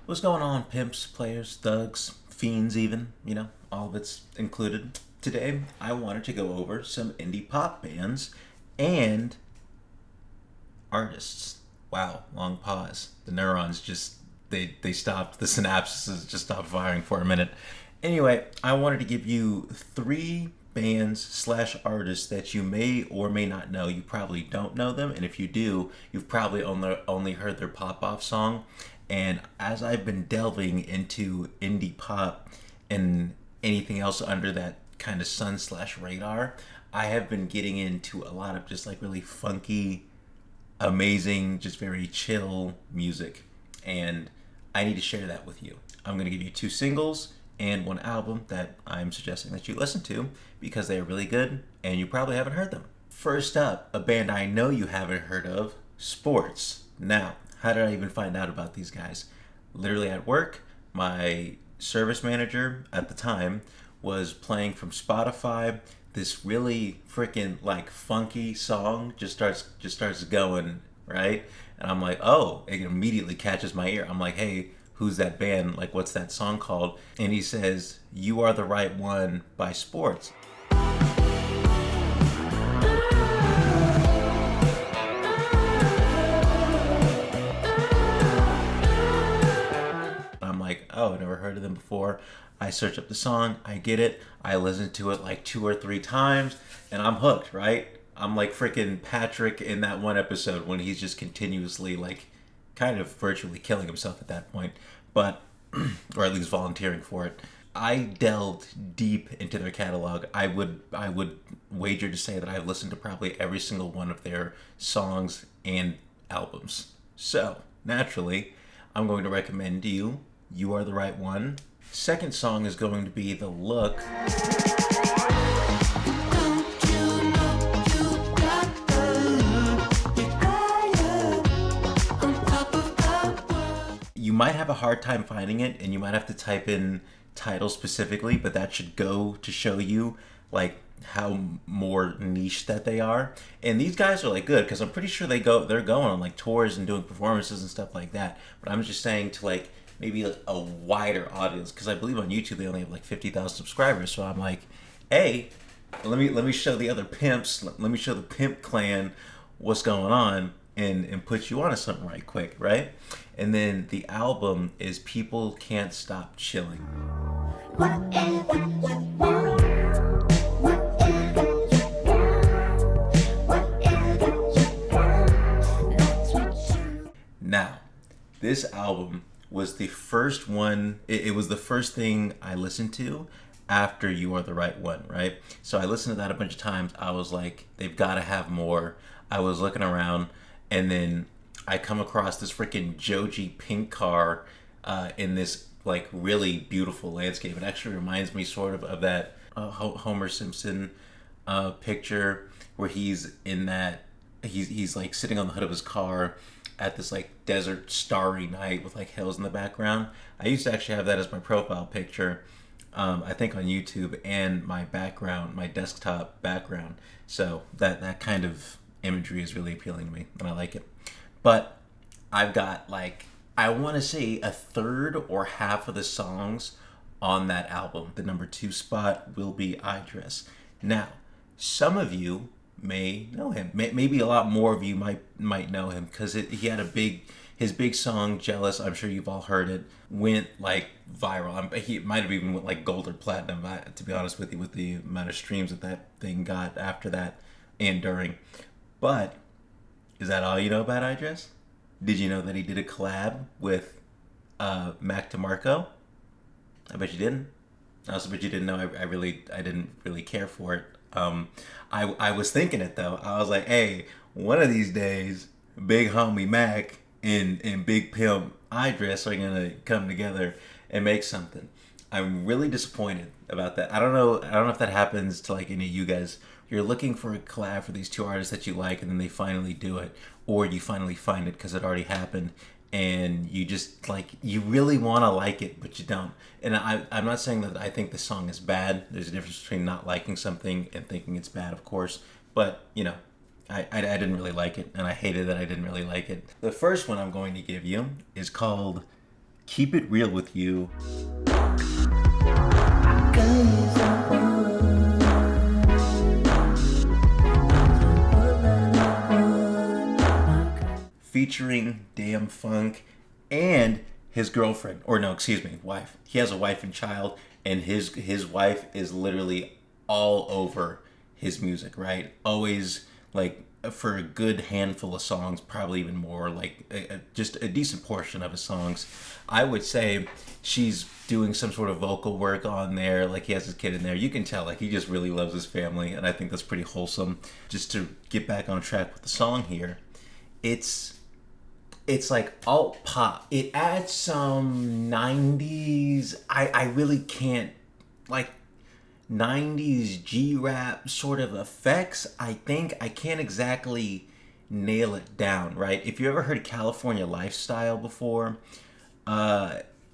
What's going on, pimps, players, thugs, fiends, even? All of it's included. Today, I wanted to go over some indie pop bands and artists. Wow, long pause. The neurons just, they stopped, the synapses just stopped firing for a minute. Anyway, I wanted to give you three bands slash artists that you may or may not know. You probably don't know them, and if you do, you've probably only heard their pop off song. And as I've been delving into indie pop and anything else under that kind of sun slash radar, I have been getting into a lot of just like really funky, amazing, just very chill music. And I need to share that with you. I'm going to give you two singles and one album that I'm suggesting that you listen to because they are really good and you probably haven't heard them. First up, a band I know you haven't heard of, Sports. Now, how did I even find out about these guys? Literally at work, my service manager at the time was playing from Spotify this really freaking like funky song just starts going, right? And I'm like, oh, it immediately catches my ear. I'm like, hey, who's that band? Like, what's that song called? And he says, "You Are the Right One" by Sports. I'm like, oh, I never heard of them before. I search up the song, I get it, I listen to it like two or three times, and I'm hooked, right? I'm like freaking Patrick in that one episode when he's just continuously like kind of virtually killing himself at that point, but, or at least volunteering for it. I delved deep into their catalog. I would wager to say that I've listened to probably every single one of their songs and albums. So, naturally, I'm going to recommend to you "You Are the Right One." Second song is going to be "The Look." You might have a hard time finding it and you might have to type in title specifically, but that should go to show you like how more niche that they are. And these guys are like good because I'm pretty sure they're going on like tours and doing performances and stuff like that. But I'm just saying to like maybe a wider audience because I believe on YouTube they only have like 50,000 subscribers. So I'm like, hey, let me show the other pimps, let me show the pimp clan what's going on and put you onto something right quick, right? And then the album is "People Can't Stop Chilling." Whatever you want, whatever you want, whatever you want, that's what you. Now, this album was the first one, it was the first thing I listened to after "You Are the Right One," right? So I listened to that a bunch of times. I was like, they've got to have more. I was looking around, and then I come across this freaking Joji pink car in this like really beautiful landscape. It actually reminds me sort of that Homer Simpson picture where he's in that he's like sitting on the hood of his car at this like desert starry night with like hills in the background. I used to actually have that as my profile picture, I think on YouTube, and my background, my desktop background. So that kind of imagery is really appealing to me and I like it. But I've got like, I want to say a third or half of the songs on that album. The number 2 spot will be "I Dress." Now, some of you may know him. Maybe a lot more of you might know him because he had his big song "Jealous." I'm sure you've all heard it. Went like viral. He might have even went like gold or platinum. To be honest with you, with the amount of streams that thing got after that and during. But is that all you know about "I Dress"? Did you know that he did a collab with Mac Demarco? I bet you didn't. I also bet you didn't know. I didn't really care for it. I was thinking it though. I was like, hey, one of these days, Big Homie Mac and Big Pimp I Dress are gonna come together and make something. I'm really disappointed about that. I don't know if that happens to like any of you guys. You're looking for a collab for these two artists that you like, and then they finally do it, or you finally find it because it already happened, and you just like you really want to like it, but you don't. And I'm not saying that I think the song is bad. There's a difference between not liking something and thinking it's bad, of course. But I didn't really like it, and I hated that I didn't really like it. The first one I'm going to give you is called Keep It Real With You. Featuring Damn Funk and his girlfriend, or no, excuse me, wife. He has a wife and child, and his wife is literally all over his music, right? Always like for a good handful of songs, probably even more, like just a decent portion of his songs. I would say she's doing some sort of vocal work on there, like he has his kid in there. You can tell like he just really loves his family, and I think that's pretty wholesome. Just to get back on track with the song here, it's like alt pop. It adds some 90s. I really can't, like, 90s G-rap sort of effects. I think I can't exactly nail it down, right? If you ever heard California Lifestyle before,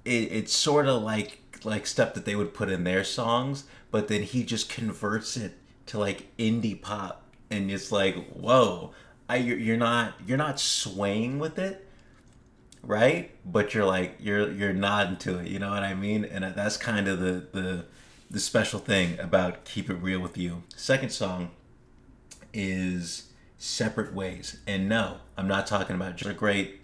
it's sort of like stuff that they would put in their songs, but then he just converts it to like indie pop, and it's like, whoa. You're not swaying with it, right? But you're like you're nodding to it. You know what I mean? And that's kind of the special thing about Keep It Real With You. Second song is Separate Ways, and no, I'm not talking about just great.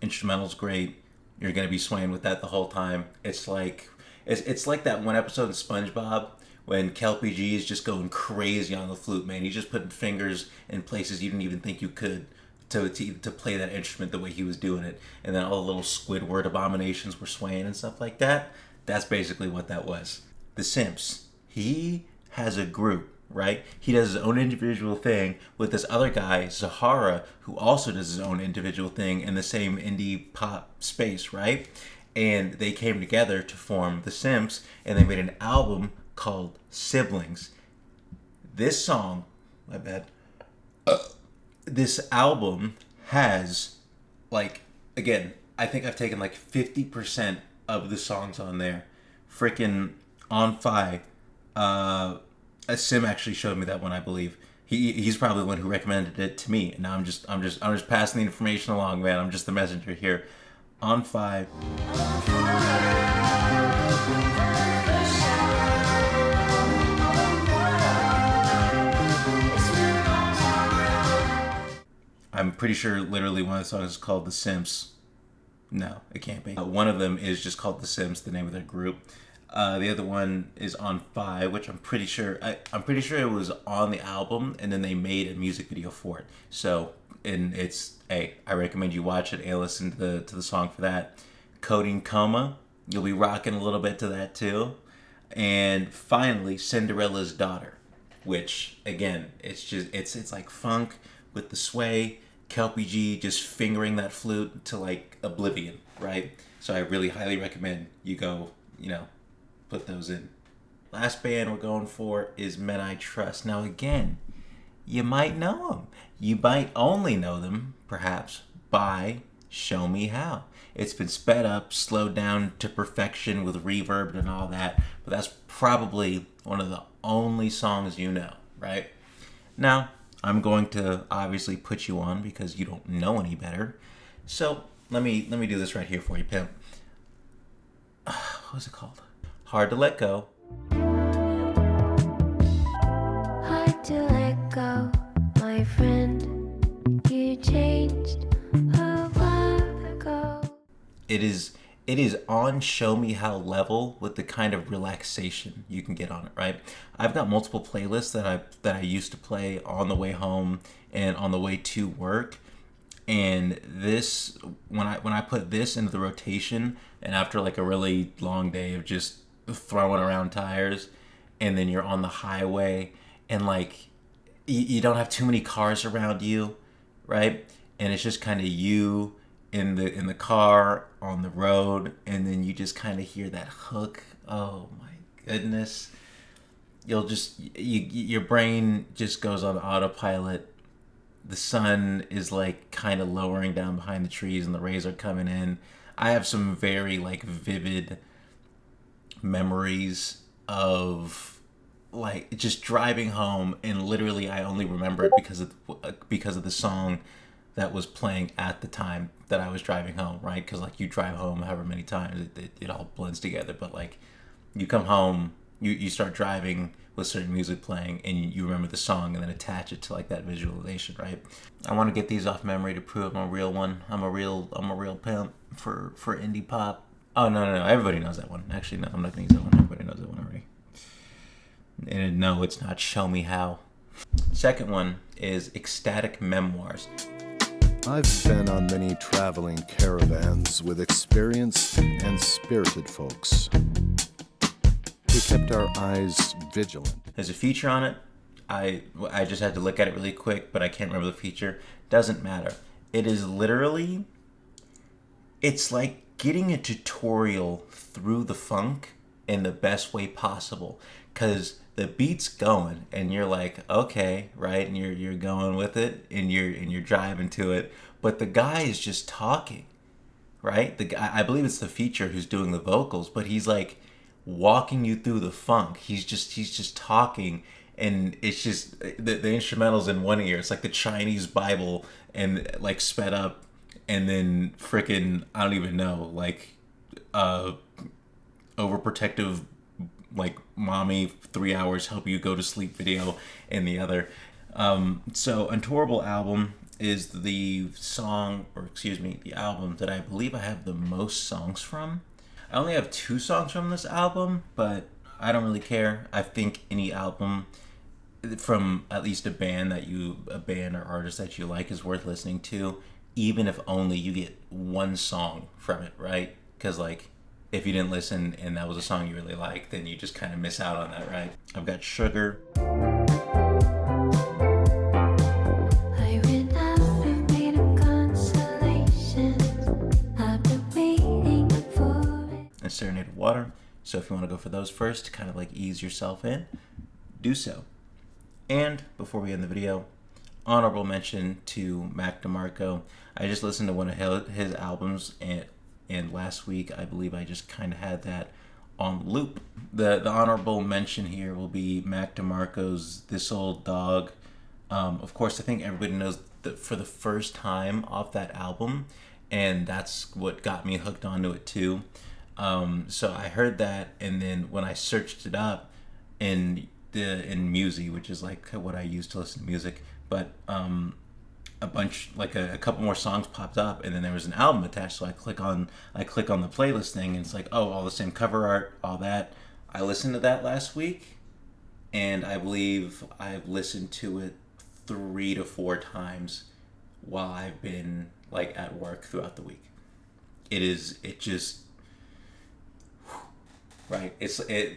Instrumental's great. You're gonna be swaying with that the whole time. It's like that one episode of SpongeBob when Kelpie G is just going crazy on the flute, man. He's just putting fingers in places you didn't even think you could to play that instrument the way he was doing it. And then all the little Squidward abominations were swaying and stuff like that. That's basically what that was. The Simps. He has a group, right? He does his own individual thing with this other guy, Zahara, who also does his own individual thing in the same indie pop space, right? And they came together to form The Simps, and they made an album called Siblings. This song, my bad. This album has, like, again, I think I've taken like 50% of the songs on there. Freaking On Fi. Sim actually showed me that one, I believe. He's probably the one who recommended it to me, and now I'm just passing the information along, man. I'm just the messenger here. On Fi. I'm pretty sure literally one of the songs is called The Simps. No, it can't be. One of them is just called The Simps, the name of their group. The other one is On Fi, which I'm pretty sure it was on the album, and then they made a music video for it. So, and it's, hey, I recommend you watch it and listen to the song for that. Coding Coma, you'll be rocking a little bit to that too. And finally, Cinderella's Daughter, which again, it's like funk with the sway. Kelpie G just fingering that flute to like oblivion, right? So I really highly recommend you go, put those in. Last band we're going for is Men I Trust. Now again, you might know them. You might only know them, perhaps, by Show Me How. It's been sped up, slowed down to perfection with reverb and all that, but that's probably one of the only songs you know, right? Now, I'm going to obviously put you on because you don't know any better. So let me do this right here for you, pimp. What's it called? Hard to Let Go. Hard to let go, my friend. You changed a while ago. It is on Show Me How level with the kind of relaxation you can get on it, right? I've got multiple playlists that I used to play on the way home and on the way to work. And this, when I put this into the rotation, and after like a really long day of just throwing around tires, and then you're on the highway, and like you don't have too many cars around you, right? And it's just kind of you in the car on the road, and then you just kind of hear that hook. Oh my goodness. Your brain just goes on autopilot. The sun is like kind of lowering down behind the trees and the rays are coming in. I have some very like vivid memories of like just driving home, and literally I only remember it because of the song that was playing at the time that I was driving home, right? Because like you drive home however many times, it all blends together. But like you come home, you start driving with certain music playing, and you remember the song, and then attach it to like that visualization, right? I want to get these off memory to prove I'm a real one. I'm a real pimp for indie pop. Oh no, everybody knows that one. Actually, no, I'm not gonna use that one. Everybody knows that one already. And no, it's not Show Me How. Second one is Ecstatic Memoirs. I've been on many traveling caravans with experienced and spirited folks who kept our eyes vigilant. There's a feature on it. I just had to look at it really quick, but I can't remember the feature. Doesn't matter. It is literally, it's like getting a tutorial through the funk in the best way possible, because the beat's going and you're like, okay, right, and you're going with it, and you're driving to it, but the guy is just talking, right? The guy, I believe it's the feature who's doing the vocals, but he's like walking you through the funk. He's just talking, and it's just the instrumental's in one ear. It's like the Chinese Bible and like sped up, and then freaking, I don't even know, like overprotective, like mommy 3 hours help you go to sleep video in the other. So Untourable album is the album that I believe I have the most songs from. I only have 2 songs from this album, but I don't really care. I think any album from at least a band or artist that you like is worth listening to, even if only you get one song from it, right? Because like, if you didn't listen and that was a song you really like, then you just kind of miss out on that, right? I've got Sugar. I ran out of made of consolations. I've been waiting for it. And Serenade of Water. So if you want to go for those first to kind of like ease yourself in, do so. And before we end the video, honorable mention to Mac DeMarco. I just listened to one of his albums, and last week I believe I just kind of had that on loop. The honorable mention here will be Mac DeMarco's This Old Dog. Of course, I think everybody knows that for the first time off that album, and that's what got me hooked onto it too. So I heard that, and then when I searched it up in Musi, which is like what I use to listen to music, but a bunch, like a couple more songs popped up, and then there was an album attached. So I click on the playlist thing, and it's like, oh, all the same cover art, all that. I listened to that last week, and I believe I've listened to it 3 to 4 times while I've been like at work throughout the week. Right.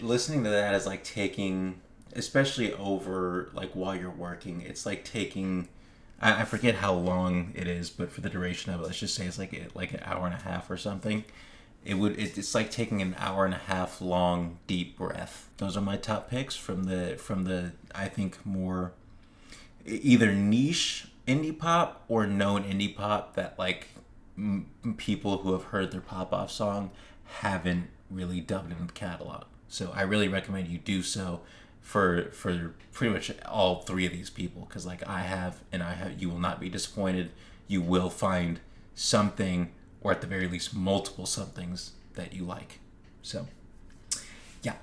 Listening to that is like taking, especially over like while you're working, it's like taking, I forget how long it is, but for the duration of it, let's just say it's like an hour and a half or something. It's like taking an hour and a half long deep breath. Those are my top picks from the I think more either niche indie pop or known indie pop that like people who have heard their pop off song haven't really dubbed in the catalog. So I really recommend you do so for pretty much all 3 of these people, because like I have, you will not be disappointed. You will find something, or at the very least multiple somethings that you like. So yeah.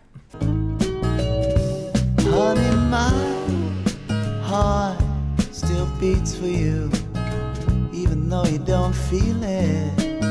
Honey, my heart still beats for you, even though you don't feel it.